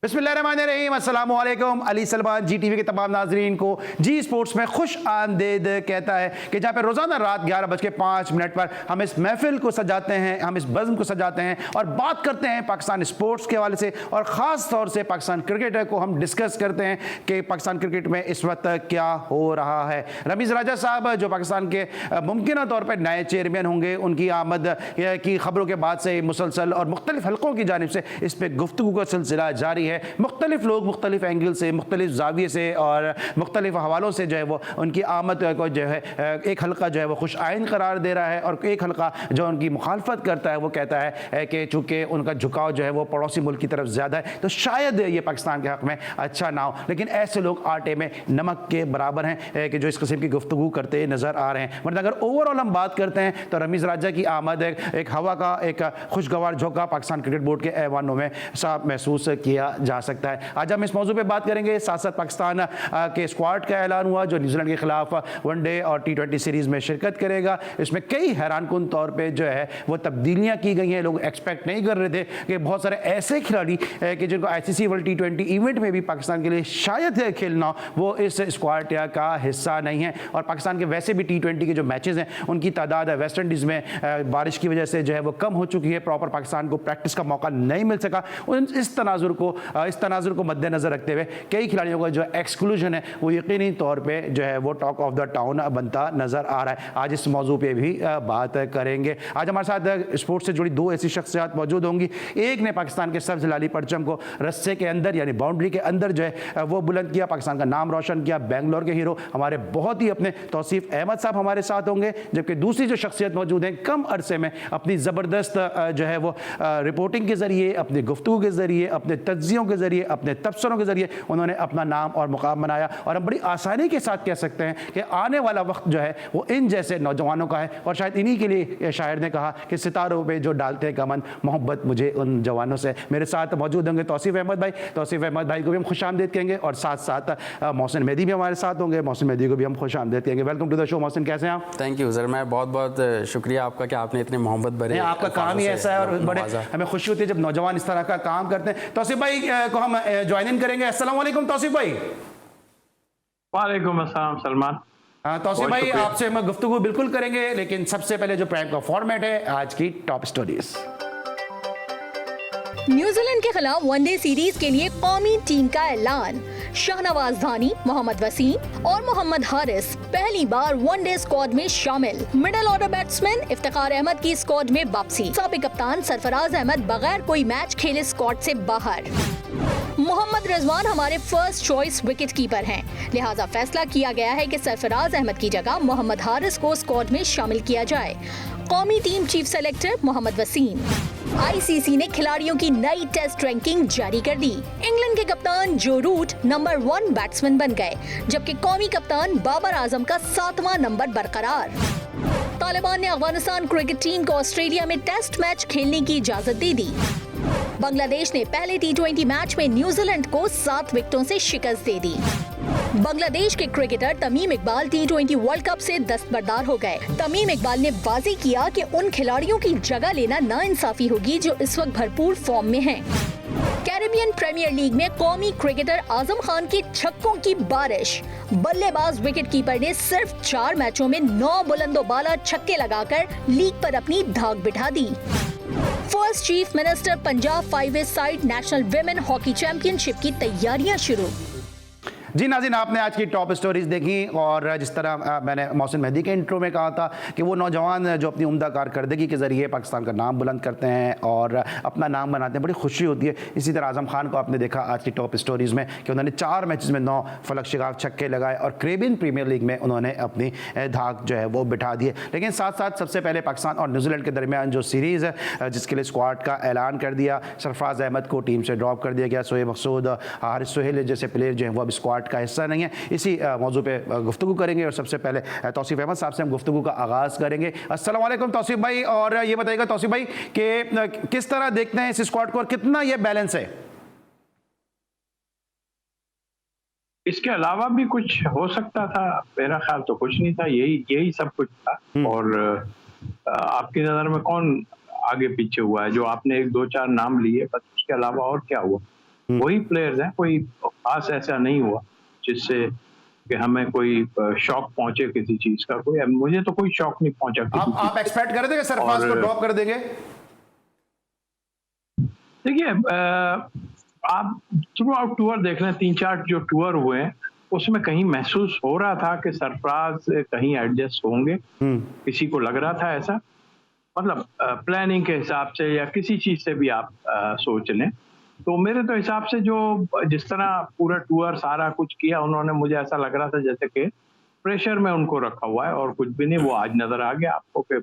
बिस्मिल्लाहिर्रहमानिर्रहीम, अस्सलाम वालेकुम। अली सलमान जी टीवी के तमाम नाजरीन को जी स्पोर्ट्स में खुश आमदीद कहता है कि जहाँ पे रोज़ाना रात 11:05 पर हम इस महफिल को सजाते हैं, हम इस बज़्म को सजाते हैं और बात करते हैं पाकिस्तान स्पोर्ट्स के हवाले से, और ख़ास तौर से पाकिस्तान क्रिकेट को हम डिस्कस करते हैं कि पाकिस्तान क्रिकेट में इस वक्त क्या हो रहा है। रमीज़ राजा साहब जो पाकिस्तान के मुमकिन तौर पर नए चेयरमैन होंगे, उनकी आमद की खबरों के बाद से मुसलसल और मुख्तलिफ हल्कों की जानिब से इस पर गुफ्तगू का सिलसिला जारी है। मुख्तलिफ लोग मुख्तलिफ एंगल से, मुख्तलिफ जाविये से और मुख्तलिफ हवालों से जो है वो उनकी आमद को जो है एक हल्का जो है वो खुश आइन करार दे रहा है, और एक हल्का जो उनकी मुखालफत करता है वो कहता है कि चूँकि उनका झुकाव जो है वो पड़ोसी मुल्क की तरफ ज़्यादा है तो शायद ये पाकिस्तान के हक़ में अच्छा ना हो। लेकिन ऐसे लोग आटे में नमक के बराबर हैं कि जो इस किस्म की गुफ्तगू करते नज़र आ रहे हैं। वरना अगर ओवरऑल हम बात करते हैं तो रमीज़ राजा की आमद एक हवा का एक खुशगवार झोंका पाकिस्तान क्रिकेट बोर्ड के ऐवानों में साफ महसूस किया जा सकता है। आज हम इस मौजू पे बात करेंगे। साथ साथ पाकिस्तान के स्क्वाड का ऐलान हुआ जो न्यूजीलैंड के खिलाफ वनडे और T20 सीरीज में शिरकत करेगा। इसमें कई हैरानकुन तौर पे जो है वो तब्दीलियां की गई हैं। लोग एक्सपेक्ट नहीं कर रहे थे कि बहुत सारे ऐसे खिलाड़ी कि जिनको ICC वर्ल्ड T20 इवेंट में भी पाकिस्तान के लिए शायद खेलना हो, वो इस स्क्वाड का हिस्सा नहीं है। और पाकिस्तान के वैसे भी T20 के जो मैचेस हैं उनकी तादाद वेस्ट इंडीज़ में बारिश की वजह से जो है वो कम हो चुकी है। प्रॉपर पाकिस्तान को प्रैक्टिस का मौका नहीं मिल सका। इस तनाजुर को मद्देनजर रखते हुए कई खिलाड़ियों का जो एक्सक्लूजन है वो यकीनी तौर पे जो है वो टॉक ऑफ द टाउन बनता नजर आ रहा है। आज इस मौजू पे भी बात करेंगे। आज हमारे साथ स्पोर्ट्स से जुड़ी दो ऐसी शख्सियत मौजूद होंगी। एक ने पाकिस्तान के सब्ज लाली परचम को रस्से के अंदर यानी बाउंड्री के अंदर जो है वो बुलंद किया, पाकिस्तान का नाम रोशन किया। बेंगलोर के हीरो हमारे बहुत ही अपने तौसीफ अहमद साहब हमारे साथ होंगे। जबकि दूसरी जो शख्सियत मौजूद है कम अरसे में अपनी ज़बरदस्त जो है वो रिपोर्टिंग के ज़रिए, अपनी गुफ्तगू के ज़रिए, अपने तज्जियों के ज़रिए, अपने तबसरों के ज़रिए उन्होंने अपना नाम और मुकाम बनाया। और हम बड़ी आसानी के साथ कह सकते हैं कि आने वाला वक्त जो है वो इन जैसे नौजवानों का है। और शायद इन्हीं के लिए शायर ने कहा कि सितारों पे जो डालते हैं कमन, मोहब्बत मुझे उन जवानों से। मेरे साथ मौजूद होंगे तौसीफ अहमद भाई। तौसीफ अहमद भाई को भी हम खुश आमदीद कहेंगे, और साथ साथ मोहसिन मेहदी भी हमारे साथ होंगे। मोहसिन मेहदी को भी हम खुश आमदीद कहेंगे। Welcome to the show Mohsin, कैसे हैं आप? थैंक यू सर, मैं बहुत बहुत शुक्रिया आपका कि आपने इतने मोहब्बत भरे। आपका काम ही ऐसा है और बड़े हमें खुशी होती है जब नौजवान इस तरह का काम करते हैं। तौसीफ भाई को हम ज्वाइन इन करेंगे। अस्सलाम वालेकुम तौसीफ भाई। वालेकुम अस्सलाम सलमान। तौसीफ भाई आपसे हम गुफ्तगू बिल्कुल करेंगे, लेकिन सबसे पहले जो प्राइम का फॉर्मेट है आज की टॉप स्टोरीज। न्यूजीलैंड के खिलाफ वनडे सीरीज के लिए कौमी टीम का ऐलान। शाहनवाज धानी, मोहम्मद वसीम और मोहम्मद हारिस पहली बार वनडे स्क्वाड में शामिल। Middle order batsman Iftikhar Ahmed की स्क्वाड में वापसी। साबिक कप्तान सरफराज अहमद बगैर कोई मैच खेले स्क्वाड से बाहर। मोहम्मद रिजवान हमारे फर्स्ट चॉइस विकेट कीपर हैं, लिहाजा फैसला किया गया है कि सरफराज अहमद की जगह मोहम्मद हारिस को स्क्वाड में शामिल किया जाए। कौमी team chief selector Mohammad Wasim. ICC ने खिलाड़ियों की नई टेस्ट रैंकिंग जारी कर दी। इंग्लैंड के कप्तान जो रूट नंबर 1 बैट्समैन बन गए, जबकि कौमी कप्तान बाबर आजम का 7वां नंबर बरकरार। तालिबान ने अफगानिस्तान क्रिकेट टीम को ऑस्ट्रेलिया में टेस्ट मैच खेलने की इजाजत दे दी। बांग्लादेश ने पहले T20 मैच में न्यूजीलैंड को 7 विकेटों से शिकस्त दे दी। बांग्लादेश के cricketer Tamim Iqbal T20 world cup से दस्तबरदार हो गए। तमीम इकबाल ने वाज़ेह किया कि उन खिलाड़ियों की जगह लेना नाइंसाफी होगी जो इस वक्त भरपूर फॉर्म में हैं। कैरेबियन प्रीमियर लीग में कौमी क्रिकेटर आजम खान के छक्कों की बारिश। बल्लेबाज विकेट कीपर ने सिर्फ 4 मैचों में 9 बुलंदोबाला छक्के लगाकर लीग पर अपनी धाक बिठा दी। First chief minister Punjab 5 side national women hockey championship की तैयारियां शुरू। जी नाज़रीन, आपने आज की टॉप स्टोरीज देखी, और जिस तरह मैंने मोहसिन मेहदी के इंट्रो में कहा था कि वो नौजवान जो अपनी उम्दा कारकर्दगी के ज़रिए पाकिस्तान का नाम बुलंद करते हैं और अपना नाम बनाते हैं, बड़ी खुशी होती है। इसी तरह आज़म खान को आपने देखा आज की टॉप स्टोरीज़ में कि उन्होंने 4 मैचेस में 9 फलक शिगाफ छक्के लगाए और कैरेबियन प्रीमियर लीग में उन्होंने अपनी धाक जो है वो बिठा दिए। लेकिन साथ साथ सबसे पहले पाकिस्तान और न्यूजीलैंड के दरमियान जो सीरीज़ है जिसके लिए स्क्वाड का ऐलान कर दिया, सरफराज अहमद को टीम से ड्रॉप कर दिया गया। सोहेब मकसूद, हारिस सोहेल जैसे प्लेयर जो हैं वो अब स्क्वाड का हिस्सा नहीं है। इसी मौजू पे गुफ्तगू करेंगे, और सबसे पहले तौसीफ अहमद साहब से हम गुफ्तगू का आगाज़ करेंगे। अस्सलाम वालेकुम तौसीफ भाई, और ये बताइएगा तौसीफ भाई कि किस तरह देखते हैं इस स्क्वाड को और कितना ये बैलेंस है? इसके अलावा भी कुछ हो सकता था, मेरा ख्याल तो कुछ नहीं था, यही सब कुछ था। और आपकी नज़र में कौन आगे पीछे हुआ है? जो आपने 1 2 4 नाम लिए, बस उसके अलावा और क्या हुआ? वही प्लेयर्स हैं, कोई खास ऐसा नहीं हुआ जिससे कि हमें कोई शॉक पहुंचे किसी चीज का। कोई, मुझे तो कोई शॉक नहीं पहुंचा किसी आप एक्सपेक्ट कर देंगे सरफराज को ड्रॉप कर देंगे? देखिए, आप थ्रू आउट टूर देख लें, 3-4 जो टूर हुए हैं उसमें कहीं महसूस हो रहा था कि सरफराज कहीं एडजस्ट होंगे, किसी को लग रहा था ऐसा, मतलब प्लानिंग के हिसाब से या किसी चीज से भी आप सोच लें। तो मेरे तो हिसाब से जो जिस तरह पूरा टूर सारा कुछ किया उन्होंने, मुझे ऐसा लग रहा था जैसे कि प्रेशर में उनको रखा हुआ है और कुछ भी नहीं। वो आज नजर आ गया आपको कि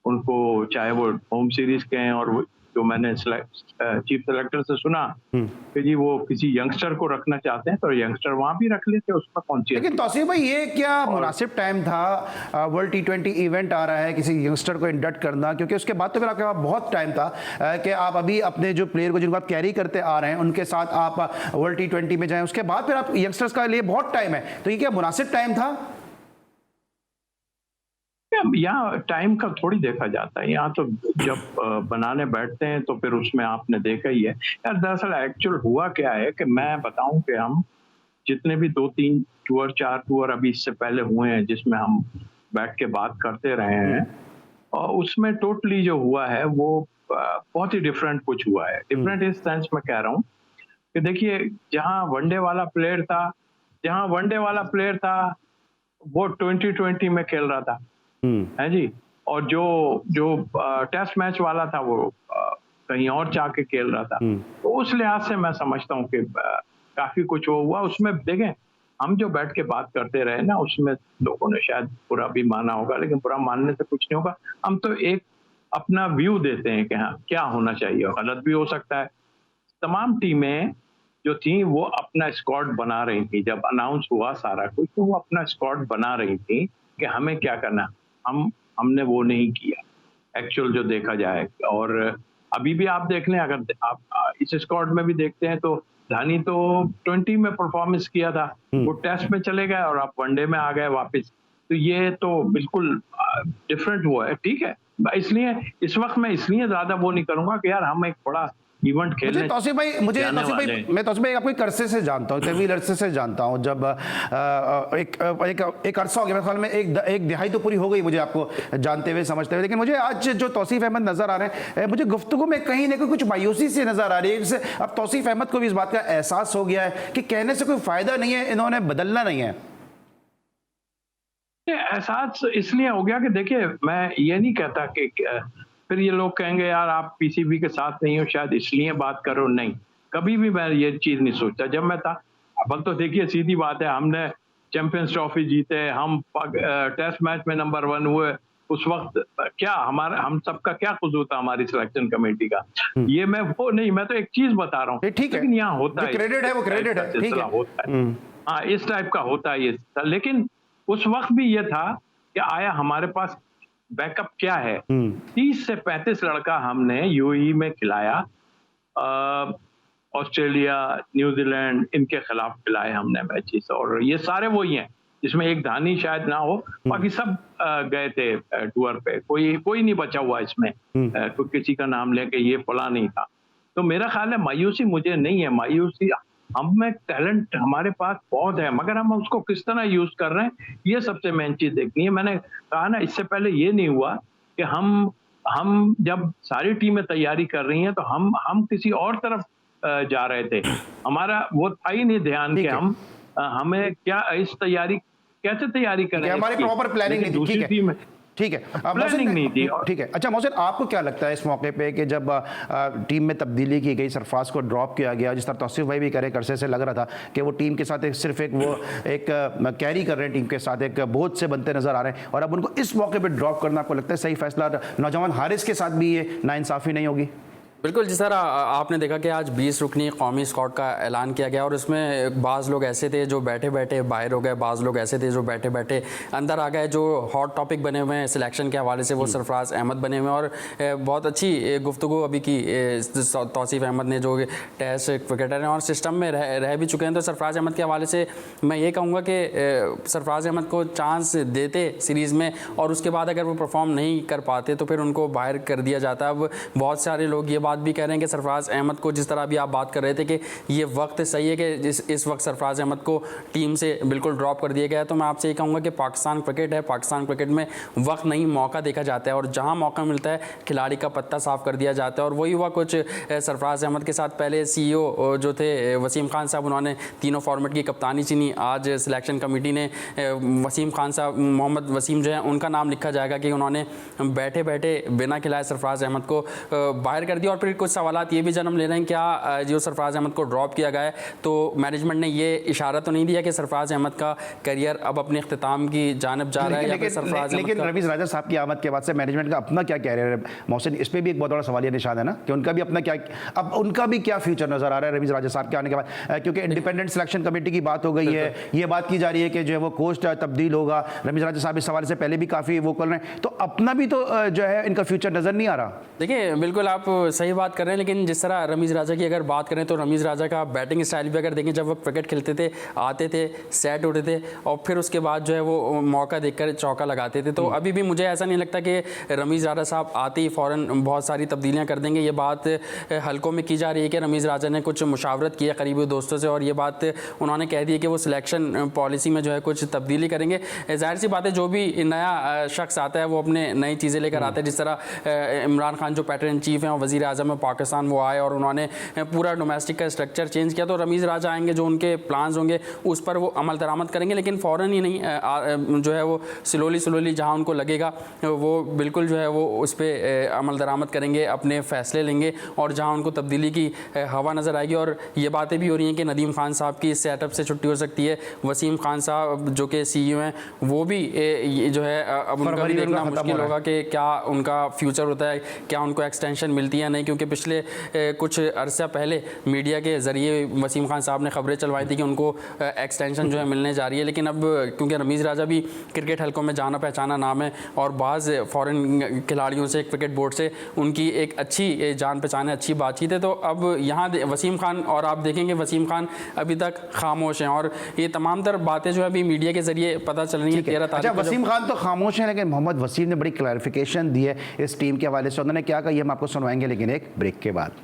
उनको, चाहे वो होम सीरीज के हैं और जो मैंने चीफ सेलेक्टर से सुना कि जी वो किसी यंगस्टर को रखना चाहते हैं तो यंगस्टर वहां भी रख लेते, उसमें कौन सी। लेकिन तौसीफ भाई, ये क्या मुनासिब टाइम था? वर्ल्ड T20 इवेंट आ रहा है, किसी यंगस्टर को इंडक्ट करना, क्योंकि उसके बाद तो फिर आपके पास बहुत टाइम था कि आप अभी अपने जो प्लेयर को जिनको आप कैरी करते आ रहे हैं उनके साथ आप वर्ल्ड T20 में जाएं, उसके बाद फिर आप यंगस्टर्स का लिए बहुत टाइम है, तो ये क्या मुनासिब टाइम था? यहाँ टाइम का थोड़ी देखा जाता है, यहाँ तो जब बनाने बैठते हैं तो फिर उसमें आपने देखा ही है यार। दरअसल एक्चुअल हुआ क्या है कि मैं बताऊं कि हम जितने भी 2-3 टूर 4 टूर अभी इससे पहले हुए हैं जिसमें हम बैठ के बात करते रहे हैं, और उसमें टोटली जो हुआ है वो बहुत ही डिफरेंट कुछ हुआ है। डिफरेंट इस सेंस में कह रहा हूँ कि देखिए, जहाँ वनडे वाला प्लेयर था वो 2020 में खेल रहा था, है जी, और जो टेस्ट मैच वाला था वो कहीं और जाके खेल रहा था। तो उस लिहाज से मैं समझता हूँ कि काफी कुछ हुआ उसमें। देखें, हम जो बैठ के बात करते रहे ना, उसमें लोगों ने शायद बुरा भी माना होगा, लेकिन बुरा मानने से कुछ नहीं होगा। हम तो एक अपना व्यू देते हैं कि हाँ क्या होना चाहिए, गलत भी हो सकता है। तमाम टीमें जो थी वो अपना स्क्वाड बना रही थी, जब अनाउंस हुआ सारा कुछ तो वो अपना स्क्वाड बना रही थी कि हमें क्या करना। हमने वो नहीं किया एक्चुअल जो देखा जाए। और अभी भी आप देख लें, अगर आप इस स्क्वाड में भी देखते हैं तो धानी तो 20 में परफॉर्मेंस किया था, वो टेस्ट में चले गए और आप वनडे में आ गए वापस। तो ये तो बिल्कुल डिफरेंट हुआ है, ठीक है। इसलिए इस वक्त मैं इसलिए ज्यादा वो नहीं करूंगा कि यार हम एक बड़ा इवेंट खेलने। तौसीफ भाई, मैं तौसीफ भाई आपको एक अरसे से जानता हूँ, तवील अरसे से जानता हूँ। जब एक अरसा हो गया, मेरे ख्याल में एक दिहाई तो पूरी हो गई मुझे आपको जानते हुए समझते हुए। लेकिन मुझे आज जो तौसीफ अहमद नजर आ रहे हैं, मुझे गुफ्तगू में कहीं ना कहीं कुछ मायूसी से नजर आ रही है। जैसे अब तौसीफ अहमद को भी इस बात का एहसास हो गया है कि कहने से कोई फायदा नहीं है, इन्होंने बदलना नहीं है। एहसास इसलिए हो गया कि देखिए, मैं ये नहीं कहता कि फिर ये लोग कहेंगे यार आप पीसीबी के साथ नहीं हो शायद इसलिए बात करो। नहीं, कभी भी मैं ये चीज नहीं सोचता। जब मैं था, अब तो देखिए सीधी बात है, हमने चैंपियंस ट्रॉफी जीते, हम टेस्ट मैच में नंबर 1 हुए। उस वक्त क्या हम सबका क्या कसूर था, हमारी सिलेक्शन कमेटी का? ये मैं वो नहीं, मैं तो एक चीज बता रहा हूँ, ठीक है, लेकिन यहाँ होता है, क्रेडिट है, वो क्रेडिट है, ठीक है, होता है। हाँ, इस टाइप का होता है ये। लेकिन उस वक्त भी ये था कि आया हमारे पास बैकअप क्या है। 30 से 35 लड़का हमने यूएई में खिलाया, ऑस्ट्रेलिया, न्यूजीलैंड, इनके खिलाफ खिलाए हमने मैचेस, और ये सारे वही हैं जिसमें एक धानी शायद ना हो, बाकी सब गए थे टूर पे। कोई नहीं बचा हुआ इसमें, कोई किसी का नाम लेके ये फला नहीं था। तो मेरा ख्याल है मायूसी मुझे नहीं है। मायूसी, हम में टैलेंट हमारे पास बहुत है, मगर हम उसको किस तरह यूज कर रहे हैं, ये सबसे मेन चीज देखनी है। मैंने कहा ना, इससे पहले ये नहीं हुआ कि हम जब सारी टीमें तैयारी कर रही हैं तो हम किसी और तरफ जा रहे थे। हमारा वो था ही नहीं ध्यान कि हमें क्या इस तैयारी कैसे तैयारी करें, हमारी प्रॉपर प्लानिंग नहीं थी। दूसरी टीम ठीक है, प्लानिंग नहीं थी। ठीक है, अच्छा मोहसिन, आपको क्या लगता है इस मौके पे कि जब टीम में तब्दीली की गई, सरफराज को ड्रॉप किया गया, जिस तरह तौसीफ भाई भी करे करसे से लग रहा था कि वो टीम के साथ सिर्फ एक कैरी कर रहे हैं, टीम के साथ एक बोझ से बनते नजर आ रहे हैं, और अब उनको इस मौके पर ड्रॉप करना आपको लगता है सही फैसला? नौजवान हारिस के साथ भी ये नाइंसाफ़ी नहीं होगी? बिल्कुल जी सर, आपने देखा कि आज 20 रुकनी कौमी स्क्वाड का ऐलान किया गया और इसमें बाज़ लोग ऐसे थे जो बैठे बैठे बाहर हो गए, बाज़ लोग ऐसे थे जो बैठे बैठे अंदर आ गए। जो हॉट टॉपिक बने हुए हैं सिलेक्शन के हवाले से वो सरफराज अहमद बने हुए हैं, और बहुत अच्छी गुफ्तगू अभी की तौसीफ अहमद ने, जो टेस्ट क्रिकेटर हैं और सिस्टम में रह भी चुके हैं। तो सरफराज अहमद के हवाले से मैं ये कहूँगा कि सरफराज अहमद को चांस देते सीरीज़ में, और उसके बाद अगर वो परफॉर्म नहीं कर पाते तो फिर उनको बाहर कर दिया जाता। अब बहुत सारे लोग ये बात भी कह रहे हैं कि सरफराज अहमद को, जिस तरह अभी आप बात कर रहे थे कि ये वक्त सही है कि इस वक्त सरफराज अहमद को टीम से बिल्कुल ड्रॉप कर दिया गया है, तो मैं आपसे ये कहूँगा कि पाकिस्तान क्रिकेट है, पाकिस्तान क्रिकेट में वक्त नहीं मौका देखा जाता है, और जहाँ मौका मिलता है खिलाड़ी का पत्ता साफ कर दिया जाता है। और वही हुआ कुछ सरफराज अहमद के साथ। पहले CEO जो थे वसीम खान साहब, उन्होंने तीनों फॉर्मेट की कप्तानी चुनी। आज सिलेक्शन कमेटी ने वसीम खान साहब, मोहम्मद वसीम जो है उनका नाम लिखा जाएगा कि उन्होंने बैठे बैठे बिना खिलाए सरफराज अहमद को बाहर कर दिया। और फिर कुछ सवालात ये भी जन्म ले रहे हैं, क्या जो सरफराज अहमद को ड्रॉप किया गया है तो मैनेजमेंट ने ये इशारा तो नहीं दिया कि सरफराज अहमद का करियर अब अपने इख्तिताम की जानब जा रहा है? लेकिन रमीज राजा साहब की आमद के बाद से मैनेजमेंट का अपना क्या करियर है मोहसिन, इस पर भी एक बहुत बड़ा सवालिया निशान है ना, कि उनका भी अपना क्या, अब उनका भी क्या फ्यूचर नजर आ रहा है रमीज राजा साहब के आने के बाद? क्योंकि इंडिपेंडेंट सिलेक्शन कमेटी की बात हो गई है, ये बात की जा रही है कि जो है वो कोच तब्दील होगा। रमीज राजा साहब इस सवाल से पहले भी काफी वो कर रहे हैं, तो अपना भी तो जो है इनका फ्यूचर नजर नहीं आ रहा। देखिए बिल्कुल आप सही बात कर रहे हैं, लेकिन जिस तरह रमीज राजा की अगर बात करें तो रमीज राजा का बैटिंग स्टाइल भी अगर देखें, जब वो क्रिकेट खेलते थे, आते थे, सेट होते थे और फिर उसके बाद जो है वो मौका देखकर चौका लगाते थे, तो अभी भी मुझे ऐसा नहीं लगता कि रमीज राजा साहब आते ही फ़ौरन बहुत सारी तब्दीलियां कर देंगे। ये बात हल्कों में की जा रही है कि रमीज राजा ने कुछ मुशावरत की है करीबी दोस्तों से, और ये बात उन्होंने कह दी है कि वो सिलेक्शन पॉलिसी में जो है कुछ तब्दीली करेंगे। जाहिर सी बात है, जो भी नया शख्स आता है वो अपने नई चीज़ें लेकर आता है। जिस तरह इमरान खान जो पैटर्न चीफ हैं और वज़ीर आज़म है पाकिस्तान, वो आए और उन्होंने पूरा डोमेस्टिक का स्ट्रक्चर चेंज किया, तो रमीज़ राजा आएंगे, जो उनके प्लान्स होंगे उस पर वो अमल दरामद करेंगे, लेकिन फ़ौरन ही नहीं, जो है वो स्लोली जहाँ उनको लगेगा वो बिल्कुल जो है वो उस पर अमल दरामद करेंगे, अपने फ़ैसले लेंगे, और जहाँ उनको तब्दीली की हवा नज़र आएगी। और ये बातें भी हो रही हैं कि नदीम खान साहब की इस सेटअप से छुट्टी हो सकती है। वसीम खान साहब जो कि CEO हैं, वो भी जो है अब उनका भी देखना मुश्किल होगा कि क्या उनका फ्यूचर होता है, क्या उनको एक्सटेंशन मिलती है नहीं, क्योंकि पिछले कुछ अरसा पहले मीडिया के ज़रिए वसीम खान साहब ने खबरें चलवाई थी कि उनको एक्सटेंशन जो है मिलने जा रही है। लेकिन अब क्योंकि रमीज़ राजा भी क्रिकेट हल्कों में जाना पहचाना नाम है और बाज़ फ़ॉरेन खिलाड़ियों से, क्रिकेट बोर्ड से उनकी एक अच्छी जान पहचान है, अच्छी बातचीत है, तो अब यहाँ वसीम खान, और आप देखेंगे वसीम खान अभी तक खामोश हैं, और ये तमाम तर बातें जो है अभी मीडिया के ज़रिए पता चल रही हैं 13 तारीख को। वसीम खान तो खामोश हैं, लेकिन मोहम्मद वसीम ने बड़ी क्लैरिफिकेशन दी है इस टीम के हवाले से। उन्होंने क्या कहा, ये हम आपको सुनवाएंगे, लेकिन एक ब्रेक के बाद।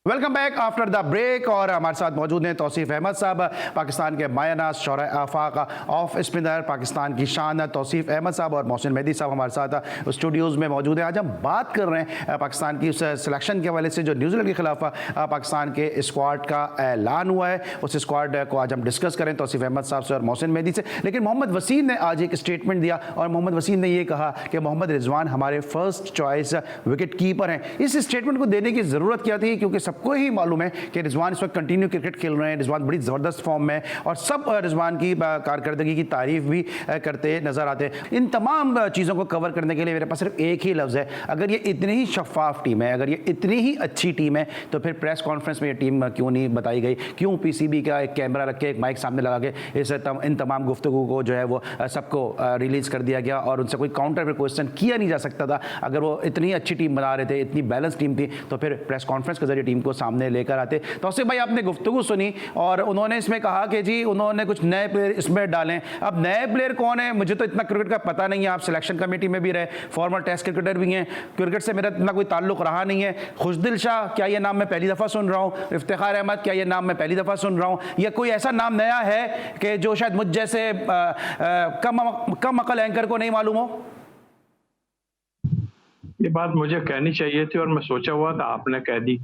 Welcome back after the break, और हमारे साथ मौजूद हैं तौसीफ अहमद साहब, पाकिस्तान के मायनाज शौरा आफाक ऑफ स्पिनर, पाकिस्तान की शान तौसीफ अहमद साहब और मोहसिन मेहदी साहब हमारे साथ स्टूडियोज़ में मौजूद हैं। आज हम बात कर रहे हैं पाकिस्तान की उस सिलेक्शन के हवाले से जो न्यूजीलैंड के खिलाफ पाकिस्तान के स्क्वाड का ऐलान हुआ है, उस स्क्वाड को आज हम डिस्कस करें तौसीफ अहमद साहब से और मोहसिन मेहदी से। लेकिन मोहम्मद वसीम ने आज एक स्टेटमेंट दिया, और मोहम्मद वसीम ने ये कहा कि मोहम्मद रिजवान हमारे फर्स्ट चॉइस विकेट कीपर हैं। इस स्टेटमेंट को देने की ज़रूरत क्या थी, क्योंकि सबको ही मालूम है कि रिजवान इस वक्त कंटिन्यू क्रिकेट खेल रहे हैं, रिजवान बड़ी ज़बरदस्त फॉर्म में, और सब रिजवान की कारकर्दगी की तारीफ भी करते नज़र आते हैं। इन तमाम चीज़ों को कवर करने के लिए मेरे पास सिर्फ एक ही लफ्ज़ है, अगर ये इतनी ही शफाफ टीम है, अगर ये इतनी ही अच्छी टीम है, तो फिर प्रेस कॉन्फ्रेंस में ये टीम क्यों नहीं बताई गई? क्यों PCB का एक कैमरा रख के, एक माइक सामने लगा के इन तमाम गुफ्तगू को जो है वो सबको रिलीज़ कर दिया गया, और उनसे कोई काउंटर पर क्वेश्चन किया नहीं जा सकता था? अगर वो इतनी अच्छी टीम बना रहे थे, इतनी बैलेंस टीम थी, तो फिर प्रेस कॉन्फ्रेंस के जरिए टीम को सामने लेकर आते। तौसीफ भाई, आपने गुफ्तगू सुनी और उन्होंने इसमें कहा कि जी उन्होंने कुछ नए प्लेयर इसमें डालें। अब नए प्लेयर कौन है, मुझे तो इतना क्रिकेट का पता नहीं है। आप सिलेक्शन कमेटी में भी रहे, फॉर्मर टेस्ट क्रिकेटर भी हैं, क्रिकेट से मेरा इतना कोई ताल्लुक रहा नहीं है। खुशदिल शाह, क्या ये नाम मैं पहली दफ़ा सुन रहा हूँ? इफ्तिखार अहमद, क्या ये नाम मैं पहली दफ़ा सुन रहा हूँ? या कोई ऐसा नाम नया है कि जो शायद मुझ जैसे कम अकल एंकर को नहीं मालूम हो? ये बात मुझे कहनी चाहिए थी और मैं सोचा हुआ था, आपने कह दी।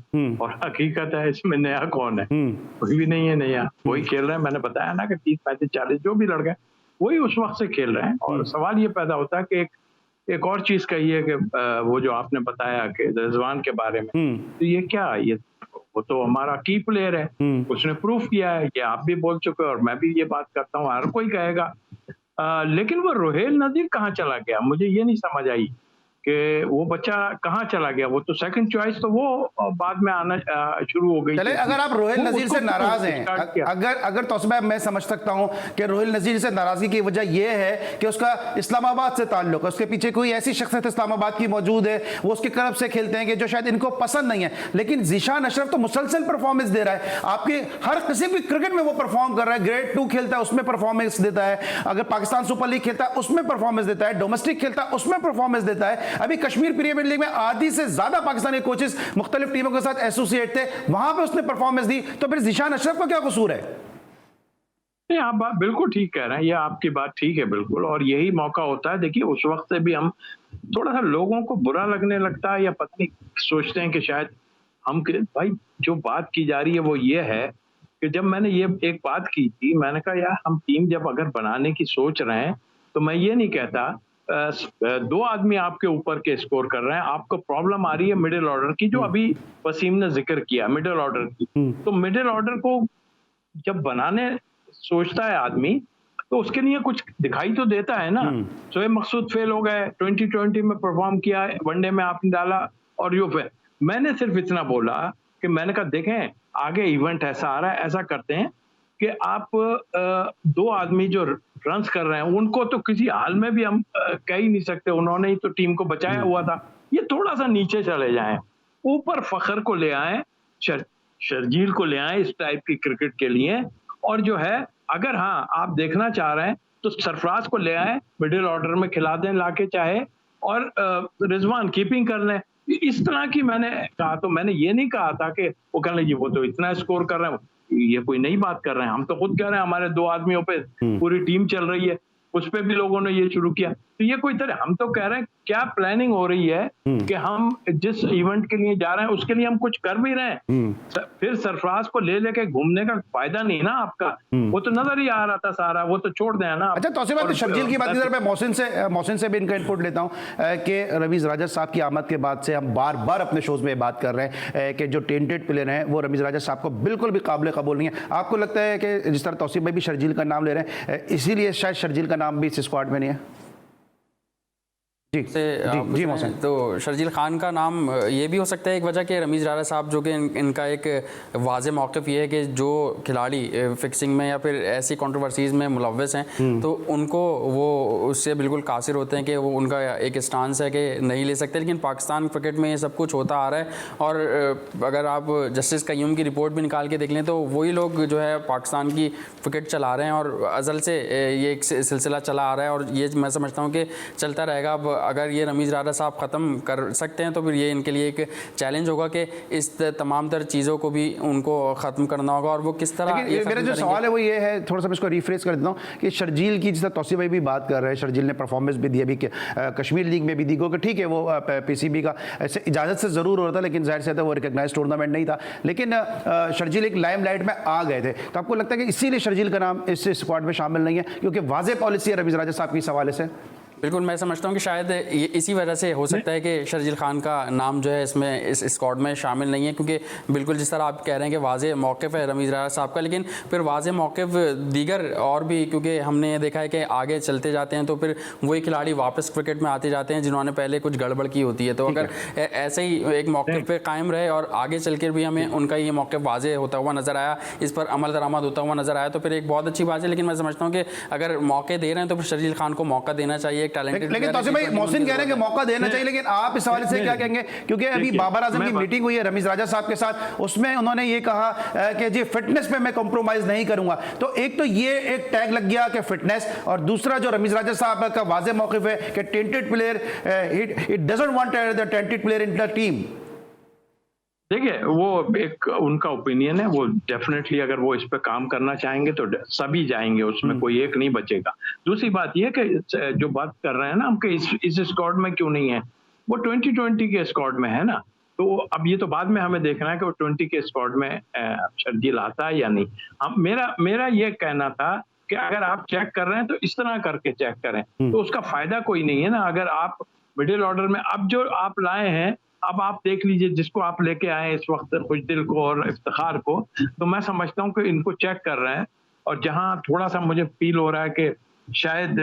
और हकीकत है इसमें नया कौन है? कोई भी नहीं है नया, वही खेल रहे हैं। मैंने बताया ना कि 30, 35, 40 जो भी लड़के वही उस वक्त से खेल रहे हैं। और सवाल ये पैदा होता है कि एक और चीज कही है कि वो जो आपने बताया कि रिजवान के बारे में, तो ये क्या, ये वो तो हमारा की प्लेयर है, उसने प्रूफ किया है कि आप भी बोल चुके हो और मैं भी ये बात करता हूँ, हर कोई कहेगा। लेकिन वो रोहेल नदीर कहाँ चला गया, मुझे ये नहीं समझ आई। कि वो बच्चा कहाँ चला गया। वो तो सेकंड चॉइस तो वो बाद में आना शुरू हो गई। चले, अगर आप रोहिल नजीर से नाराज हैं, अगर तौसीफ, मैं समझ सकता हूं कि रोहिल नजीर से नाराजगी की वजह यह है कि उसका इस्लामाबाद से ताल्लुक है, उसके पीछे कोई ऐसी शख्सियत इस्लामाबाद की मौजूद है, वो उसके क्लब से खेलते हैं कि जो शायद इनको पसंद नहीं है। लेकिन ज़ीशान अशरफ तो मुसलसल परफॉर्मेंस दे रहा है, आपके हर किसी भी क्रिकेट में वो परफॉर्म कर रहा है। ग्रेड 2 खेलता है, उसमें परफॉर्मेंस देता है। अगर पाकिस्तान सुपर लीग खेलता है, उसमें परफॉर्मेंस देता है। डोमेस्टिक खेलता है, उसमें परफॉर्मेंस देता है। अभी कश्मीर प्रीमियर लीग में आधी से ज्यादा पाकिस्तानी कोचेस मुख्तलिफ टीमों के साथ एसोसिएट थे, वहां पे उसने परफॉर्मेंस दी। तो फिर ज़ीशान अशरफ का क्या कसूर है? नहीं, आप बात बिल्कुल ठीक कह रहे हैं, ये आपकी बात ठीक है बिल्कुल। और यही मौका होता है, देखिए उस वक्त से भी हम थोड़ा सा लोगों को बुरा लगने लगता है या पत्नी सोचते हैं कि शायद हम भाई जो बात की जा रही है वो ये है कि जब मैंने ये एक बात की थी, मैंने कहा यार हम टीम जब अगर बनाने की सोच रहे हैं तो मैं ये नहीं कहता 2 आदमी आपके ऊपर के स्कोर कर रहे हैं, आपको प्रॉब्लम आ रही है मिडिल ऑर्डर की, जो अभी वसीम ने जिक्र किया मिडिल ऑर्डर की। तो मिडिल ऑर्डर को जब बनाने सोचता है आदमी तो उसके लिए कुछ दिखाई तो देता है ना। शोएब मकसूद फेल हो गए, 2020 में परफॉर्म किया, वनडे में आपने डाला और यो फेल। मैंने सिर्फ इतना बोला कि मैंने कहा देखें आगे इवेंट ऐसा आ रहा है, ऐसा करते हैं कि आप 2 आदमी जो रन्स कर रहे हैं उनको तो किसी हाल में भी हम कह ही नहीं सकते, उन्होंने ही तो टीम को बचाया हुआ था। ये थोड़ा सा नीचे चले जाएं, ऊपर फखर को ले आए, शर्जील को ले आए इस टाइप की क्रिकेट के लिए। और जो है अगर हाँ आप देखना चाह रहे हैं तो सरफराज को ले आए, मिडिल ऑर्डर में खिला दें लाके चाहे, और रिजवान कीपिंग कर लें। इस तरह की मैंने कहा, तो मैंने ये नहीं कहा था कि वो कह लीजिए वो तो इतना स्कोर कर रहे हैं, ये कोई नई बात कर रहे हैं। हम तो खुद कह रहे हैं हमारे 2 आदमियों पे पूरी टीम चल रही है, उस पे भी लोगों ने ये शुरू किया। तो ये कोई तरह, हम तो कह रहे हैं क्या प्लानिंग हो रही है कि हम जिस इवेंट के लिए जा रहे हैं उसके लिए हम कुछ कर भी रहे हैं। फिर सरफराज को ले लेके घूमने का फायदा नहीं ना आपका, वो तो नजर ही आ रहा था सारा, वो तो छोड़ दें ना। अच्छा तौसीफ भाई, शर्जील की बात की तरफ मैं मोहसिन से भी इनका इनपुट लेता हूं कि रमीज राजा साहब की आमद के बाद से हम बार बार अपने शोज में बात कर रहे हैं कि जो टेंटेड प्लेयर हैं वो रमीज राजा साहब को बिल्कुल भी काबिल कबूल नहीं है। आपको लगता है कि जिस तरह तौसीफ भाई भी शर्जील का नाम ले रहे हैं, इसीलिए शायद शर्जील का नाम भी इस स्क्वाड में नहीं है? जी मोहसिन। तो शर्जील खान का नाम ये भी हो सकता है एक वजह कि रमीज़ राजा साहब जो कि इनका एक वाज़े मौक़िफ़ ये है कि जो खिलाड़ी फिक्सिंग में या फिर ऐसी कंट्रोवर्सीज़ में मुलव्वस हैं तो उनको वो उससे बिल्कुल कासिर होते हैं कि वो उनका एक स्टांस है कि नहीं ले सकते। लेकिन पाकिस्तान क्रिकेट में ये सब कुछ होता आ रहा है, और अगर आप जस्टिस कय्यूम की रिपोर्ट भी निकाल के देख लें तो वही लोग जो है पाकिस्तान की क्रिकेट चला रहे हैं, और अज़ल से ये एक सिलसिला चला आ रहा है और ये मैं समझता हूँ कि चलता रहेगा। अब अगर ये रमीज़ राजा साहब ख़त्म कर सकते हैं तो फिर ये इनके लिए एक चैलेंज होगा कि इस तमाम तर चीज़ों को भी उनको ख़त्म करना होगा, और वो किस तरह। मेरा जो सवाल है वो ये है, थोड़ा सा मैं इसको रिफ्रेश कर देता हूँ कि शर्जील की, जिस तरह तौसीफ भाई भी बात कर रहे हैं, शर्जील ने परफॉर्मेंस भी दी अभी कश्मीर लीग में भी दी, क्योंकि ठीक है वो PCB का इजाज़त से ज़रूर हो रहा था लेकिन जाहिर से था वो रिकग्नाइज टूर्नामेंट नहीं था, लेकिन शर्जील एक लाइमलाइट में आ गए थे। तो आपको लगता है कि इसीलिए शर्जील का नाम इस स्क्वाड में शामिल नहीं है क्योंकि वाज़ेह पॉलिसी है रमीज़ राजा साहब की इस हवाले से? बिल्कुल, मैं समझता हूँ कि शायद इसी वजह से हो सकता है कि शर्जील खान का नाम जो है इसमें इस स्क्वाड में शामिल नहीं है, क्योंकि बिल्कुल जिस तरह आप कह रहे हैं कि वाज़ेह मौक़िफ़ है रमीज़ राजा साहब का, लेकिन फिर वाज़ेह मौक़िफ़ दीगर और भी, क्योंकि हमने ये देखा है कि आगे चलते जाते हैं तो फिर वही खिलाड़ी वापस क्रिकेट में आते जाते हैं जिन्होंने पहले कुछ गड़बड़ की होती है। तो अगर ऐसे ही एक मौक़िफ़ पर कायम रहे और आगे चल कर भी हमें उनका ये मौक़िफ़ वाज़ेह होता हुआ नज़र आया, इस पर अमल दरामद होता हुआ नज़र आया, तो फिर एक बहुत अच्छी बात है। लेकिन मैं समझता हूँ कि अगर मौके दे रहे हैं तो फिर शर्जील खान को मौका देना चाहिए, एक टैलेंटेड। भाई मोहसिन कह रहे हैं कि मौका देना चाहिए, लेकिन आप इस हवाले से क्या कहेंगे? क्योंकि अभी बाबर आजम की मीटिंग हुई है रमीज़ राजा साहब के साथ, उसमें उन्होंने ये कहा कि जी फिटनेस पे मैं कॉम्प्रोमाइज नहीं करूंगा। तो एक तो ये एक टैग लग गया कि फिटनेस, और दूसरा जो रमीज़ राजा साहब का वाज़ेह मौक़िफ़ है कि tainted player, it doesn't want the tainted player in the team. देखिए वो एक उनका ओपिनियन है, वो डेफिनेटली अगर वो इस पे काम करना चाहेंगे तो सभी जाएंगे, उसमें कोई एक नहीं बचेगा। दूसरी बात ये कि जो बात कर रहे हैं ना हम कि इस स्क्वाड में क्यों नहीं है, वो 2020 के स्क्वाड में है ना, तो अब ये तो बाद में हमें देखना है कि वो 20 के स्क्वाड में शर्जील आता है या नहीं। मेरा ये कहना था कि अगर आप चेक कर रहे हैं तो इस तरह करके चेक करें, तो उसका फायदा कोई नहीं है ना। अगर आप मिडिल ऑर्डर में अब जो आप लाए हैं, अब आप देख लीजिए जिसको आप लेके आए इस वक्त, खुशदिल को और इफ्तिखार को, तो मैं समझता हूँ कि इनको चेक कर रहे हैं। और जहां थोड़ा सा मुझे फील हो रहा है कि शायद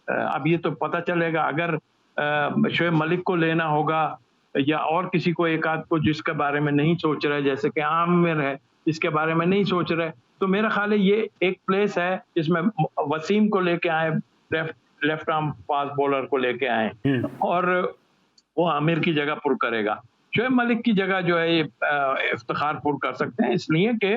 अब ये तो पता चलेगा, अगर शोएब मलिक को लेना होगा या और किसी को, एक आध को जिसके बारे में नहीं सोच रहे, जैसे कि आमिर है जिसके बारे में नहीं सोच रहे, तो मेरा ख्याल है ये एक प्लेस है जिसमें वसीम को लेके आए, लेफ्ट आर्म फास्ट बॉलर को लेके आए और वो आमिर की जगह पुर करेगा। शोएब मलिक की जगह जो है ये इफ्तिखार पुर कर सकते हैं, इसलिए कि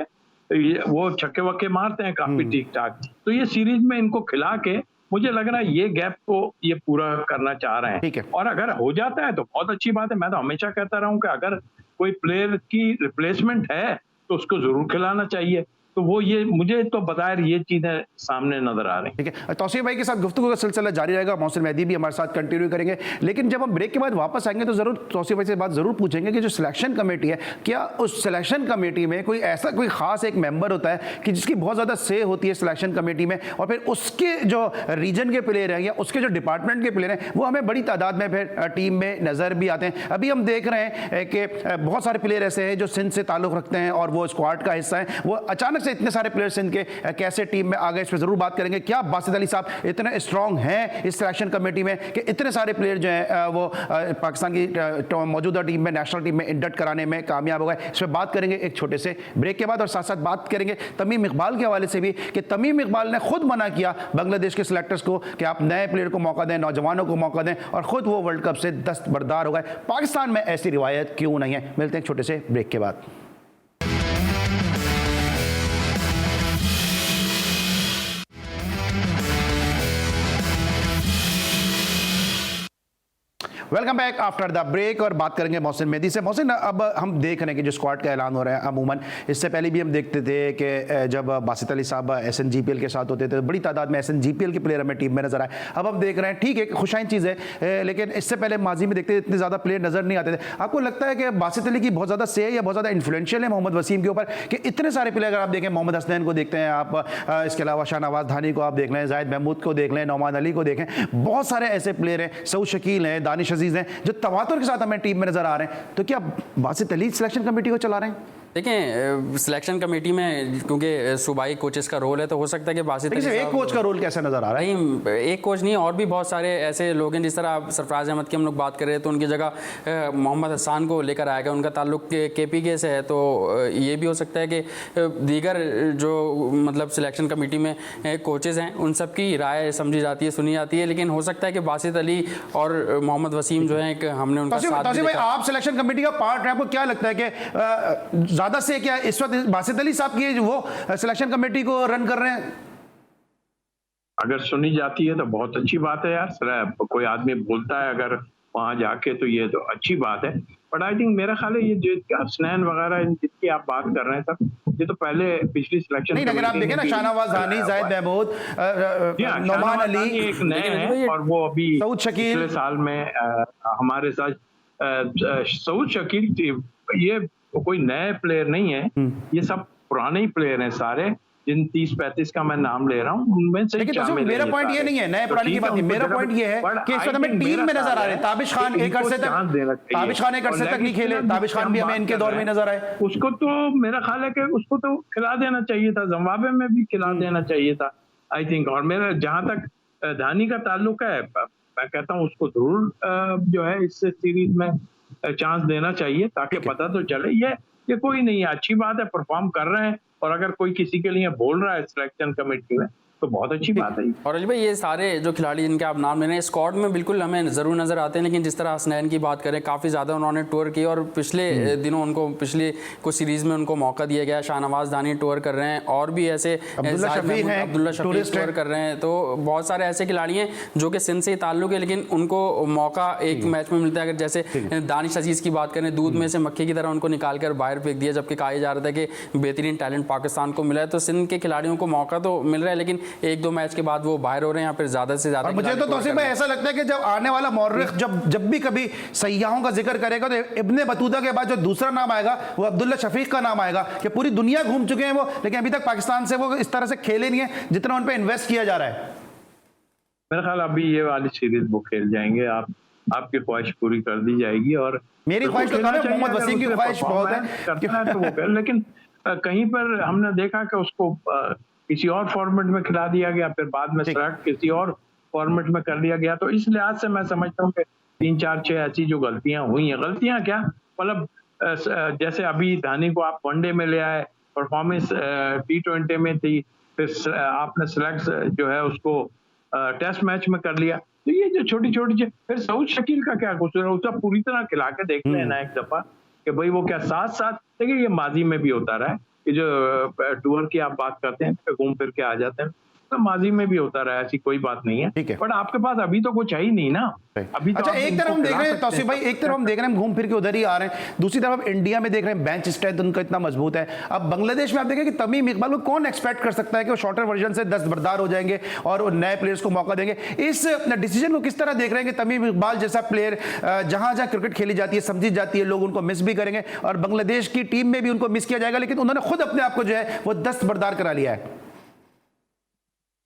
वो छक्के वक्के मारते हैं काफी ठीक ठाक। तो ये सीरीज में इनको खिला के मुझे लग रहा है ये गैप को ये पूरा करना चाह रहे हैं। और अगर हो जाता है तो बहुत अच्छी बात है। मैं तो हमेशा कहता रहा हूं कि अगर कोई प्लेयर की रिप्लेसमेंट है तो उसको जरूर खिलाना चाहिए। तो वो ये मुझे तो बताया ये चीजें सामने नजर आ रही हैं। ठीक है, तौसीफ भाई के साथ गुफ्तगू का सिलसिला जारी रहेगा, मोहसिन मेहदी भी हमारे साथ कंटिन्यू करेंगे। लेकिन जब हम ब्रेक के बाद वापस आएंगे तो जरूर तौसीफ भाई से बात जरूर पूछेंगे कि जो सिलेक्शन कमेटी है, क्या उस सिलेक्शन कमेटी में कोई ऐसा कोई खास एक मेंबर होता है कि जिसकी बहुत ज्यादा से होती है सिलेक्शन कमेटी में, और फिर उसके जो रीजन के प्लेयर हैं या उसके जो डिपार्टमेंट के प्लेयर हैं वो हमें बड़ी तादाद में फिर टीम में नजर भी आते हैं। अभी हम देख रहे हैं कि बहुत सारे प्लेयर ऐसे हैं जो सिंध से ताल्लुक रखते हैं और वो स्क्वाड का हिस्सा है, वो अचानक से इतने सारे प्लेयर के कैसे टीम में आ गए, इस पर जरूर बात करेंगे। क्या बासित अली साहब इतने स्ट्रांग हैं इस सिलेक्शन कमेटी में कि इतने सारे प्लेयर जो हैं वो पाकिस्तान की मौजूदा टीम में, नेशनल टीम में इंडक्ट कराने में कामयाब हो गए? इस पर बात करेंगे एक छोटे से ब्रेक के बाद, और साथ साथ बात करेंगे तमीम इकबाल के हवाले से भी कि तमीम इकबाल ने खुद मना किया बांग्लादेश के सिलेक्टर्स को कि आप नए प्लेयर को मौका दें, नौजवानों को मौका दें, और खुद वो वर्ल्ड कप से दस्तबरदार हो गए। पाकिस्तान में ऐसी रिवायत क्यों नहीं है? मिलते हैं एक छोटे से ब्रेक के बाद। Welcome back after the break, और बात करेंगे मोहसिन मेहदी से। मोहसिन, अब हम देख रहे हैं कि जो स्क्वाड का ऐलान हो रहा है, अमूमन इससे पहले भी हम देखते थे कि जब बासित अली साहब SNGPL के साथ होते थे बड़ी तादाद में SNGPL के प्लेयर हमें टीम में नजर आए। अब हम देख रहे हैं, ठीक है खुशाइन चीज़ है, लेकिन इससे पहले माजी में देखते थे इतने ज़्यादा प्लेयर नजर नहीं आते थे। आपको लगता है कि बासित अली की बहुत ज़्यादा से या बहुत ज़्यादा इन्फ्लुएंशियल है मोहम्मद वसीम के ऊपर कि इतने सारे प्लेयर, अगर आप देखें मोहम्मद हसनैन को देखते हैं आप, इसके अलावा शाहनवाज धानी को आप देख लें, जाहिद महमूद को देख लें, नौमान अली को देखें, बहुत सारे ऐसे प्लेयर हैं, सऊद शकील हैं, दानिश अजीज़ हैं, जो तवातुर के साथ हमें टीम में नजर आ रहे हैं। तो क्या बासित अली सिलेक्शन कमेटी को चला रहे हैं? देखें, सिलेक्शन कमेटी में क्योंकि सूबाई कोचेस का रोल है, तो हो सकता है कि बासित अली एक कोच का रोल कैसे नजर आ रहा है? नहीं, एक कोच नहीं, और भी बहुत सारे ऐसे लोग हैं। जिस तरह आप सरफराज अहमद की हम लोग बात कर रहे हैं, तो उनकी जगह मोहम्मद हसन को लेकर आया गया, उनका ताल्लुक KPK से है। तो ये भी हो सकता है कि दीगर जो मतलब सिलेक्शन कमेटी में कोचेज़ हैं उन सब की राय समझी जाती है, सुनी जाती है। लेकिन हो सकता है कि बासित अली और मोहम्मद वसीम जो है, हमने उनका साथ भी देखा। आप सिलेक्शन कमेटी का पार्ट हैं, आपको क्या लगता है कि ज्यादा से क्या इस वक्त बासित अली साहब की वो सिलेक्शन कमेटी को रन कर रहे हैं? अगर सुनी जाती है तो बहुत अच्छी बात है यार। कोई आदमी बोलता है अगर वहां जाके, तो ये तो अच्छी बात है। बट आई थिंक मेरा ख्याल है ये जो हसनैन वगैरह जिसकी आप बात कर रहे हैं सब, ये तो पहले पिछली सिलेक्शन नहीं, अगर आप देखें ना, शाहनवाज धानी, जाहिद महमूद, नौमान अली एक नए हैं, और वो अभी सऊद शकील पिछले साल में हमारे साथ सऊद शकील, ये कोई नए प्लेयर नहीं है, ये सब पुराने ही प्लेयर हैं सारे, जिन 30-35 का मैं नाम ले रहा हूँ उनमें से। लेकिन मेरा पॉइंट ये नहीं है नए पुराने की बात नहीं, मेरा पॉइंट ये है कि इस वक्त हमें टीम में नजर आ रहे हैं। ताबिश खान एक अरसे तक नहीं खेले, ताबिश खान भी हमें इनके दौर में नजर आए। उसको तो मेरा ख्याल है कि उसको तो खिला देना चाहिए था, जिम्बाब्वे में भी खिला देना चाहिए था आई थिंक। और मेरा जहां तक धानी का ताल्लुक है, मैं कहता हूँ उसको जरूर जो है इस सीरीज में चांस देना चाहिए, ताकि पता तो चले ये कोई नहीं है, अच्छी बात है, परफॉर्म कर रहे हैं। और अगर कोई किसी के लिए बोल रहा है सिलेक्शन कमेटी में तो बहुत अच्छी बात है। और अली भाई, ये सारे जो खिलाड़ी जिनके आप नाम ले रहे हैं स्क्वाड में बिल्कुल हमें ज़रूर नज़र आते हैं, लेकिन जिस तरह हसनैन की बात करें, काफ़ी ज़्यादा उन्होंने टूर की और पिछले दिनों उनको पिछले कुछ सीरीज़ में उनको मौका दिया गया। शाहनवाज धानी टूर कर रहे हैं, और भी ऐसे अब्दुल्ला शफीक टूर कर रहे हैं। तो बहुत सारे ऐसे खिलाड़ी हैं जो कि सिंध से ताल्लुक है, लेकिन उनको मौका एक मैच में मिलता है। अगर जैसे दानिश अजीज़ की बात करें, दूध में से मक्खी की तरह उनको निकाल कर बाहर फेंक दिया, जबकि कहा जा रहा था कि बेहतरीन टैलेंट पाकिस्तान को मिला है। तो सिंध के खिलाड़ियों को मौका तो मिल रहा है, लेकिन 1-2 मैच के बाद वो बाहर हो रहे हैं, या फिर ज्यादा से ज्यादा। मुझे तो तौसीफ भाई ऐसा लगता है कि जब आने वाला मौर्रिख जब भी कभी सयाहों का जिक्र करेगा, तो इब्ने बतूता के बाद जो दूसरा नाम आएगा वो अब्दुल्ला शफीक का नाम आएगा, कि पूरी दुनिया घूम चुके हैं वो, लेकिन अभी तक पाकिस्तान से वो इस तरह से खेले नहीं है जितना उन पे इन्वेस्ट किया जा रहा है। मेरा ख्याल अभी ये वाली सीरीज वो खेल जाएंगे, आपकी ख्वाहिश पूरी कर दी जाएगी। और मेरी ख्वाहिश तो मोहम्मद वसीम की ख्वाहिश बहुत है, लेकिन कहीं पर हमने देखा कि उसको किसी और फॉर्मेट में खिला दिया गया, फिर बाद में सेलेक्ट किसी और फॉर्मेट में कर लिया गया। तो इस लिहाज से मैं समझता हूँ कि 3, 4, 6 ऐसी जो गलतियां हुई हैं, गलतियां क्या मतलब जैसे अभी धानी को आप वनडे में ले आए, परफॉर्मेंस T20 में थी, फिर आपने सिलेक्ट जो है उसको टेस्ट मैच में कर लिया। तो ये जो छोटी छोटी फिर सऊद शकील का क्या कसूर है, उसका पूरी तरह खिला के देख लेना एक दफा कि भाई वो क्या साथ साथ। देखिए ये माजी में भी होता रहा है कि जो टूर की आप बात करते हैं घूम फिर के आ जाते हैं, तो माजी में भी होता रहा है, ऐसी कोई बात नहीं है। ठीक है। बट आपके पास अभी तो कुछ है ही नहीं ना अभी तो। अच्छा, आप एक तरफ हम इनको देख रहे हैं खिला तौसीफ भाई, एक तरफ हम देख रहे हैं घूम फिर के उधर ही आ रहे हैं, दूसरी तरफ आप इंडिया में देख रहे हैं बेंच स्ट्रेंथ उनका इतना मजबूत है। अब बांग्लादेश में आप देखें कि तमीम इकबाल को कौन एक्सपेक्ट कर सकता है कि वो शॉर्टर वर्जन से दस्तबरदार हो जाएंगे और वो नए प्लेयर्स को मौका देंगे। इस डिसीजन को किस तरह देख रहे हैं कि तमीम इकबाल जैसा प्लेयर जहां जहां क्रिकेट खेली जाती है, समझी जाती है, लोग उनको मिस भी करेंगे और बांग्लादेश की टीम में भी उनको मिस किया जाएगा, लेकिन उन्होंने खुद अपने आप को जो है वो दस्तबरदार करा लिया है।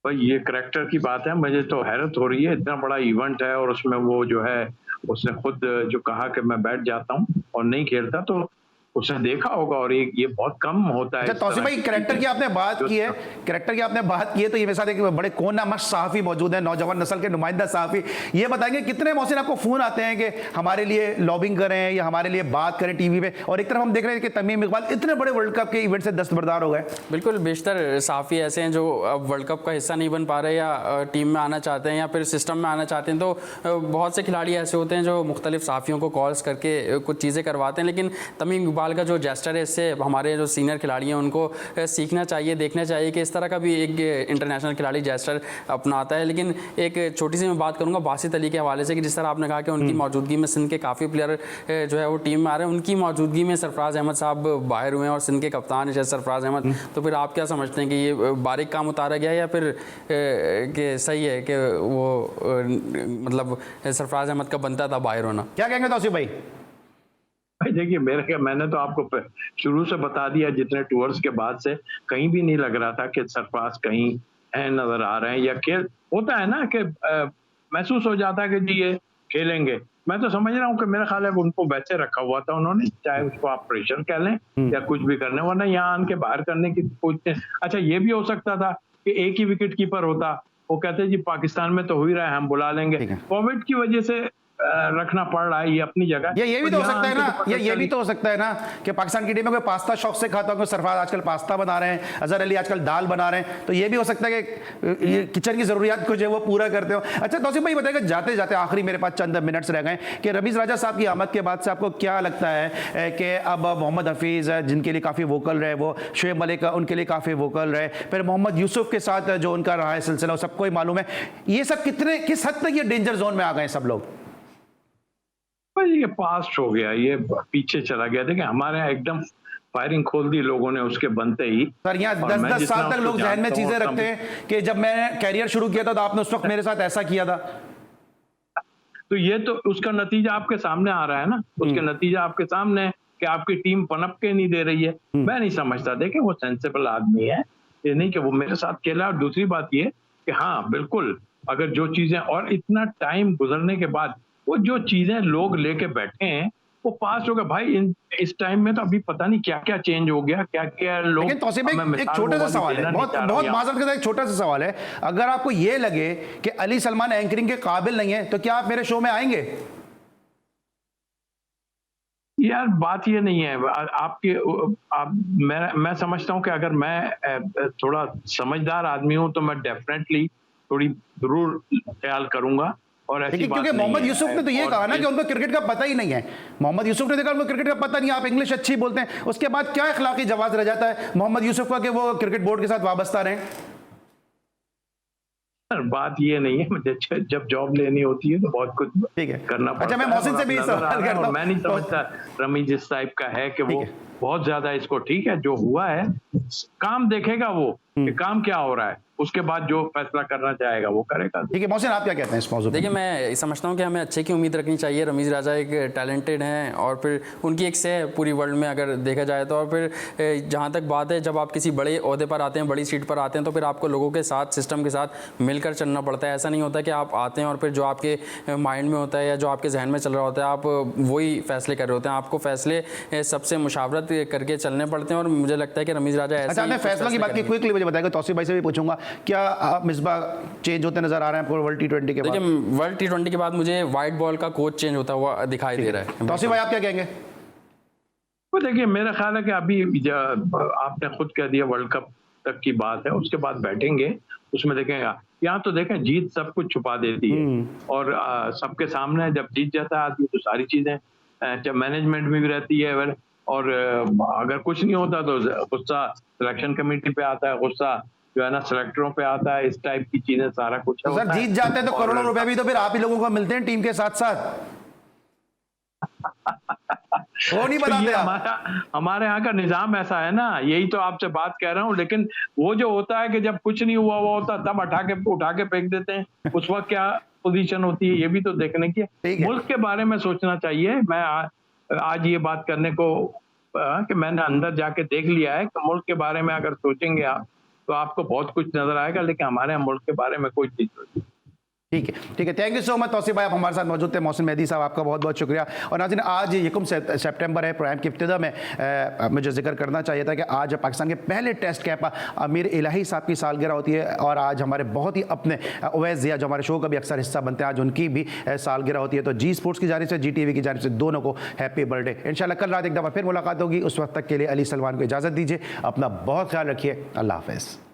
भाई ये करैक्टर की बात है, मुझे तो हैरत हो रही है, इतना बड़ा इवेंट है और उसमें वो जो है उसने खुद जो कहा कि मैं बैठ जाता हूं और नहीं खेलता, तो उसने देखा होगा और ये बहुत कम होता है। अच्छा तौसीफ भाई, करैक्टर की आपने बात की है, करैक्टर की आपने बात की है, तो ये मेरे साथ एक बड़े कोनामश सहाफ़ी मौजूद है, नौजवान नस्ल के नुमाइंदा सहाफ़ी। ये बताएंगे कितने मौसिन आपको फ़ोन आते हैं कि हमारे लिए लॉबिंग करें या हमारे लिए बात करें टीवी पे, और एक तरफ हम देख रहे हैं कि तमीम इकबाल इतने बड़े वर्ल्ड कप के इवेंट से दस्तबरदार हो गए। बिल्कुल, बेशतर सहाफ़ी ऐसे हैं जो अब वर्ल्ड कप का हिस्सा नहीं बन पा रहे या टीम में आना चाहते हैं या फिर सिस्टम में आना चाहते हैं, तो बहुत से खिलाड़ी ऐसे होते हैं जो मुख्तलिफ सहाफ़ियों को कॉल्स करके कुछ चीज़ें करवाते हैं। लेकिन तमीम इकबाल का जो जेस्टर है, इससे हमारे जो सीनियर खिलाड़ी हैं उनको सीखना चाहिए, देखना चाहिए कि इस तरह का भी एक इंटरनेशनल खिलाड़ी जेस्टर अपनाता है। लेकिन एक छोटी सी मैं बात करूंगा बासित अली के हवाले से कि जिस तरह आपने कहा कि उनकी मौजूदगी में सिंध के काफ़ी प्लेयर जो है वो टीम में आ रहे हैं, उनकी मौजूदगी में सरफराज अहमद साहब बाहर हुए हैं और सिंध के कप्तान है सरफराज अहमद, तो फिर आप क्या समझते हैं कि ये बारीक काम उतारा गया या फिर कि सही है कि वो मतलब सरफराज अहमद का बनता था बाहर होना? क्या कहेंगे तौसीफ भाई? भाई देखिए मैंने तो आपको शुरू से बता दिया, जितने टूर्स के बाद से कहीं भी नहीं लग रहा था कि सरफराज कहीं है नजर आ रहे हैं या खेल होता है ना कि महसूस हो जाता है कि जी ये खेलेंगे। मैं तो समझ रहा हूँ कि मेरा ख्याल है उनको वैसे रखा हुआ था उन्होंने, चाहे उसको आप प्रेशर कह लें या कुछ भी करने, वरना यहाँ आन के बाहर करने की पूछते। अच्छा ये भी हो सकता था कि एक ही विकेट कीपर होता, वो कहते जी पाकिस्तान में तो हो ही रहा है, हम बुला लेंगे। कोविड की वजह से रखना पड़ रहा है ये अपनी जगह। ये भी तो हो सकता है ना, ये भी तो हो सकता है ना कि पाकिस्तान की टीम में कोई पास्ता शौक से खाता हो, सरफराज आजकल पास्ता बना रहे हैं, अजहर अली आजकल दाल बना रहे हैं, तो ये भी हो सकता है कि ये किचन की जरूरियात को जो है वो पूरा करते हो। अच्छा तौसीफ भाई बताइएगा, जाते जाते आखिरी मेरे पास चंद मिनट्स रह गए कि रमीज राजा साहब की आमद के बाद से आपको क्या लगता है कि अब मोहम्मद हफीज़ जिनके लिए काफ़ी वोकल रहे, वो शुएब मलिक उनके लिए काफ़ी वोकल रहे, फिर मोहम्मद यूसुफ के साथ जो उनका रहा है सिलसिला सबको ही मालूम है, ये सब किस हद तक ये डेंजर जोन में आ गए सब लोग? ये पास्ट हो गया, ये पीछे चला गया। देखिए हमारे यहाँ एकदम फायरिंग खोल दी लोगों ने उसके बनते ही। सर यहाँ 10-10 साल तक लोग जहन में चीजें रखते हैं कि जब मैंने कैरियर शुरू किया था तो आपने उस वक्त मेरे साथ ऐसा किया था, तो ये तो उसका नतीजा आपके सामने आ रहा है ना, उसके नतीजा आपके सामने है कि आपकी टीम पनप के नहीं दे रही है। मैं नहीं समझता, देखिए वो सेंसिबल आदमी है, ये नहीं कि वो मेरे साथ खेला। और दूसरी बात ये कि हाँ बिल्कुल, अगर जो चीजें और इतना टाइम गुजरने के बाद वो जो चीजें लोग लेके बैठे हैं वो पास हो गया भाई। इस टाइम में तो अभी पता नहीं क्या क्या चेंज हो गया, क्या क्या लोग। लेकिन तौसीफ भाई एक छोटा सा सवाल है, बहुत माजरत के साथ एक छोटा सा सवाल है, अगर आपको ये लगे कि अली सलमान एंकरिंग के काबिल नहीं है तो क्या आप मेरे शो में आएंगे? यार बात ये नहीं है मैं समझता हूँ कि अगर मैं थोड़ा समझदार आदमी हूँ तो मैं डेफिनेटली थोड़ी जरूर ख्याल करूंगा। और ऐसी बात क्योंकि मोहम्मद यूसुफ ने तो ये कहा ना कि उनको क्रिकेट का पता ही नहीं है, मोहम्मद यूसुफ ने देखा उनको क्रिकेट का पता नहीं, आप इंग्लिश अच्छी बोलते हैं, उसके बाद क्या अखलाकी जवाब रह जाता है मोहम्मद यूसुफ का कि वो क्रिकेट बोर्ड के साथ वाबस्ता रहे? बात ये नहीं है, मुझे जब जॉब लेनी होती है तो बहुत कुछ करना पड़ता है। अच्छा मैं मोहसिन से भी सवाल करता हूं, मैं नहीं समझता रमीज इस टाइप का है कि वो बहुत ज्यादा इसको, ठीक है जो हुआ है काम देखेगा वो कि काम क्या हो रहा है, उसके बाद जो फैसला करना चाहेगा वो करेगा। ठीक है मोहसिन आप क्या कहते हैं इस मौजूद? देखिए मैं समझता हूँ कि हमें अच्छे की उम्मीद रखनी चाहिए। रमीज राजा एक टैलेंटेड हैं और फिर उनकी एक से पूरी वर्ल्ड में अगर देखा जाए तो। और फिर जहाँ तक बात है, जब आप किसी बड़े ओहदे पर आते हैं, बड़ी सीट पर आते हैं, तो फिर आपको लोगों के साथ, सिस्टम के साथ मिलकर चलना पड़ता है। ऐसा नहीं होता कि आप आते हैं और फिर जो आपके माइंड में होता है या जो आपके जहन में चल रहा होता है आप वही फैसले कर रहे होते हैं। आपको फैसले सबसे मुशावरत करके चलने पड़ते हैं और मुझे लगता है कि रमीज राजा ऐसे। अच्छा आपने फैसलों की बात की, क्विकली मुझे बताएगा, तौसीफ भाई से भी पूछूंगा, क्या मिसबा चेंज होते नजर आ रहे हैं आपको वर्ल्ड T20 के बाद? देखिए वर्ल्ड T20 के बाद मुझे वाइट बॉल का कोच चेंज होता हुआ दिखाई दे रहा है। तौसीफ भाई आप क्या कहेंगे? वो देखिए मेरा ख्याल है कि अभी आपने खुद कह दिया वर्ल्ड कप तक की बात है, उसके बाद बैठेंगे, उसमें देखेंगे। यहाँ तो देखें जीत सब कुछ छुपा देती है और सबके सामने जब जीत जाता है आदमी तो सारी चीजें जब मैनेजमेंट में भी रहती है और अगर कुछ नहीं होता तो गुस्सा सिलेक्शन कमेटी पे आता है, गुस्सा जो है ना सिलेक्टरों पे आता है, इस टाइप की चीजें सारा कुछ तो सर जीत जाते हैं तो करोड़ों रुपए भी तो फिर आप ही लोगों को मिलते हैं टीम के साथ साथ, वो नहीं बताते आप? हमारे यहाँ का निजाम ऐसा है ना, यही तो आपसे बात कह रहा हूँ। लेकिन वो जो होता है कि जब कुछ नहीं हुआ होता तब उठा के फेंक देते हैं, उस वक्त क्या पोजीशन होती है ये भी तो देखने की है। मुल्क के बारे में सोचना चाहिए। मैं आज ये बात करने को कि मैंने अंदर जाके देख लिया है कि मुल्क के बारे में अगर सोचेंगे आप तो आपको बहुत कुछ नजर आएगा, लेकिन हमारे यहाँ मुल्क के बारे में कोई चीज नहीं। ठीक है, thank you so much Tauseef भाई, आप हमारे साथ मौजूद थे। मोहसिन मेहदी साहब आपका बहुत बहुत शुक्रिया। और नाज़रीन आज 1 सितंबर है, प्रोग्राम की इब्तिदा में मुझे जिक्र करना चाहिए था कि आज पाकिस्तान के पहले टेस्ट कैप अमीर इलाही साहब की सालगिरह होती है और आज हमारे बहुत ही अपने उवैस ज़िया जो हमारे शो का भी अक्सर हिस्सा बनते हैं, आज उनकी भी सालगिरह होती है। तो जी स्पोर्ट्स की जानिब से, GTV की जानिब से दोनों को हैप्पी बर्थडे। इंशाल्लाह कल रात एक दफ़ा फिर मुलाकात होगी, उस वक्त तक के लिए अली सलमान को इजाज़त दीजिए। अपना बहुत ख्याल रखिए, अल्लाह हाफ़िज़।